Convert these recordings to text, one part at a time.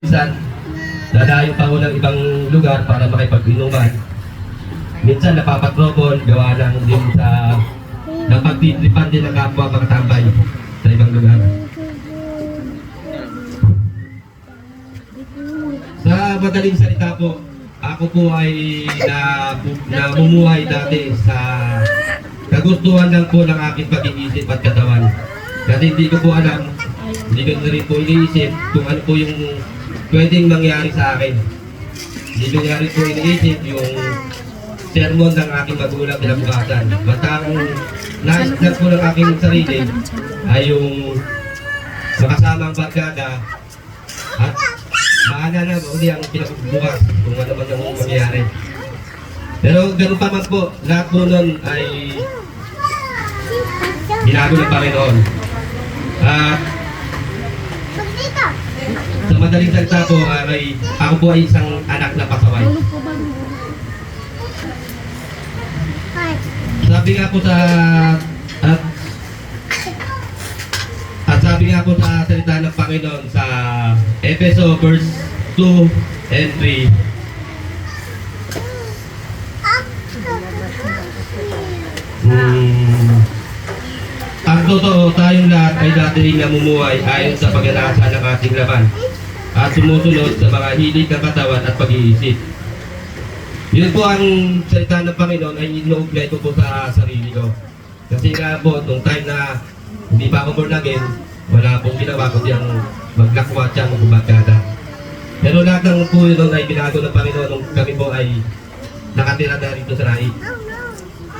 Minsan, dadayo pa ako ng ibang lugar para makipag-inuman. Minsan napapatrobol, gawa lang din sa napagtitripan din ng kapwa makatambay sa ibang lugar. Sa madaling salita po, ako po ay namumuhay dati sa kagustuhan lang po ng aking pag-iisip at katawan. Kasi hindi ko po alam, hindi ko na rin po iniisip kung ano po yung pwedeng mangyari sa akin. Hindi ko na rin po iniisip yung sermon ng aking magulang kinabukasan. Basta ang nais lang po ng aking sarili ay yung makasamang barkada at maalala na uli ang kinabukas kung ano man ang mangyayari. Pero ganun pa man po, lahat po nun ay binago ng Panginoon. At sa madaling salita po, ako po ay isang anak na pasaway. Sabi nga po sa sabi nga po sa salita ng Panginoon sa Efeso verse 2 and 3. Ang totoo, tayong lahat ay dati rin namumuhay ayon sa pag-asa ng ating laman at sumusunod sa mga hilig ng katawan at pag-iisip. Yun po ang salita ng Panginoon ay inuugnay ko po sa sarili ko. Kasi nga po, nung time na hindi pa ako born again, wala pong ginawa kundi ang maglakwat siya ng barkada. Pero lahat ng po yun ay binago ng Panginoon nung kami po ay nakatira na rito sa Naik.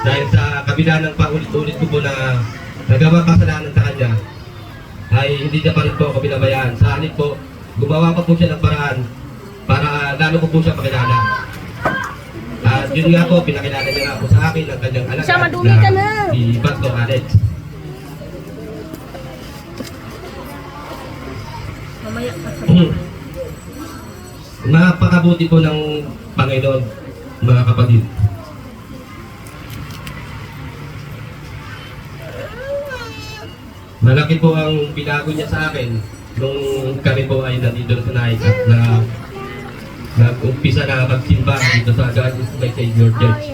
Dahil sa kabila ng paulit-ulit ko po na nagawang kasalanan sa kanya, ay hindi niya pa rin po ako binabayaan. Sa halip po, gumawa pa po siya ng paraan para lalo ko po siya makilala. At yun nga po, pinakilala niya nga po sa akin ang kanyang anak na si Pastor Alex. Napakabuti po ng Panginoon, mga kapatid. Malaki po ang binago niya sa akin nung kami po ay nandito sa Naik at nag-umpisa na magsimba dito sa God is my Savior Church.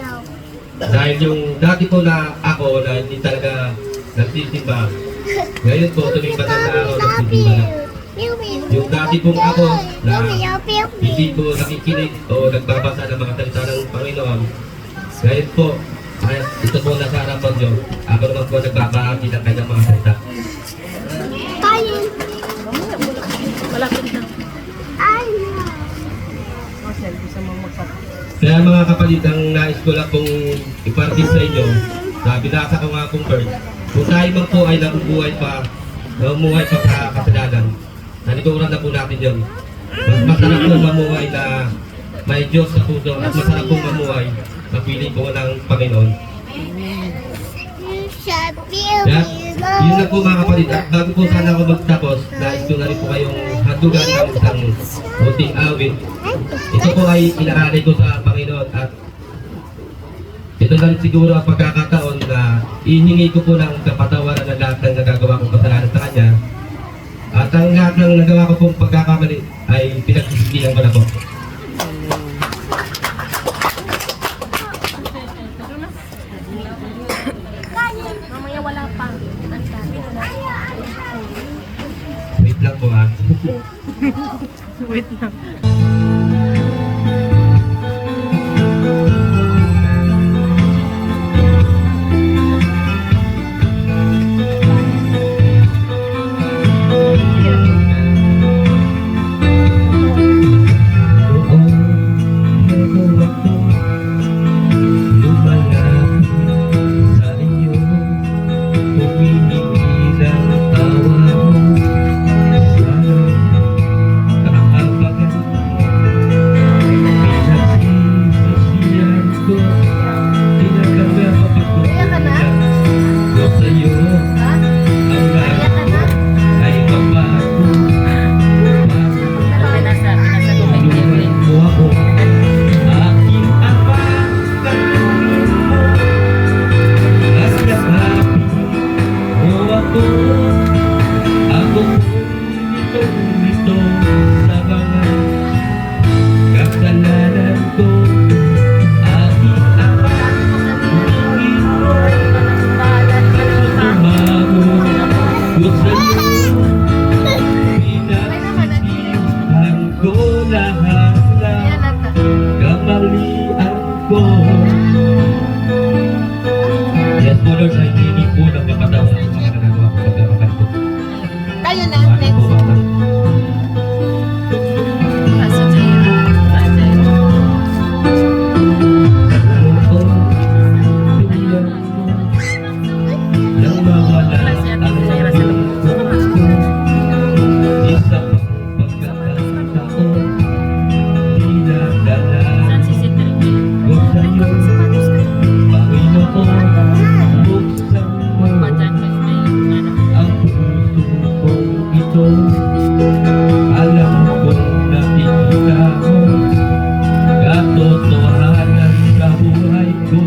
Dahil yung dati po na ako na hindi talaga nagsisimba, ngayon po tumimbatan na ako nagsisimba na. Yung dati pong ako na hindi po nakikinig o nagbabasa ng mga salita ng Panginoon, ngayon po, ito po nasa harapan nyo, ako naman po nagbabahagi ng kanyang mga salita. Kaya mga kapatid, ang nais ko lang pong ipartin sa inyo, na binasa ko nga pong verse, kung tayo man po ay namubuhay pa sa kasalanan, naniguran na po natin yun. Mas masarap pong mamuhay na may Diyos sa puso at masarap pong mamuhay na piling po ng Panginoon. Kaya, yun lang po mga kapatid, at bago po sana ako magtapos, nais ko na rin po kayong handugan ng isang munting awit. Ito po ay inaalay ko sa Panginoon at ito na rin siguro ang pagkakataon na ihingi ko po ng kapatawaran ng lahat ng nagagawa kong kasalanan sa Kanya. At ang lahat ng nagawa ko pong pagkakamali ay pinagsisihan ko na po. Mamaya wala pa. Wait lang po ha. Wait lang. lahat na Yan ata. kamalian ko. Yes po Lord, ay hiling po ng kapatawaran sa mga nagagawa ko pagkakakan ko. Kayo na, Maraming po, next. Papa. Asa Jaira. Asa Jaira. Nang mawala Wala si Ate Jaira sa loob. isa pang pagkakataon, dinadala Saan si Cedric? ko sa'yo, Panginoon, buksan mo Padyan ka na yung ano. ang puso kong ito. Alam kong nakikita mo katotohanan sa buhay ko.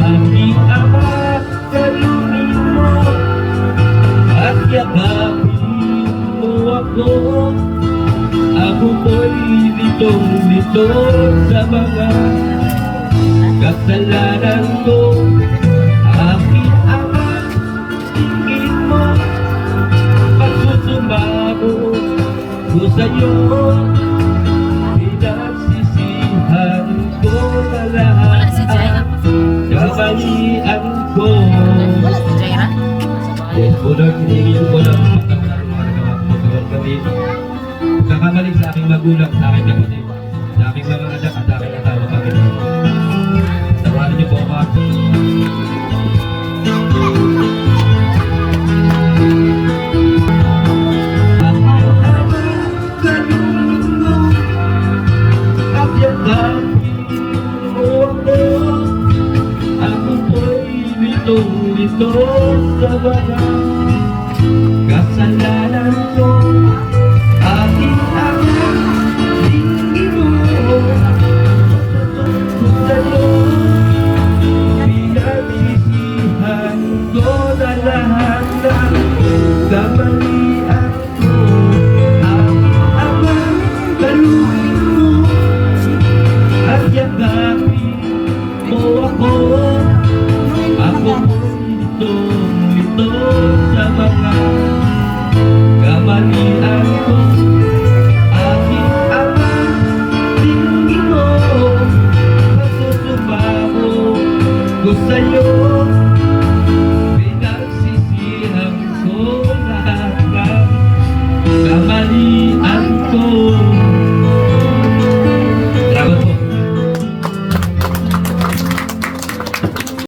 Aking Ama, kalungin mo at yakapin mo ako. Ako ko'y litong-lito sa mga kasalanan ko. Aking Ama, tingin mo, pagsusumamo ko sa'yo. Pinagsisihan ko na Wala si Jaira. lahat kamalian ko. Wala si Jaira? Yes, po Lord, hinihingin ko lang pagkakaroon mga nagawa ko magawang kami. Pagkakamali sa aking magulang, sa aking kapatid, sa aking mga anak at sa aking asawa, Panginoon. Tawarin niyo po ako. Ako po'y litong-lito sa mga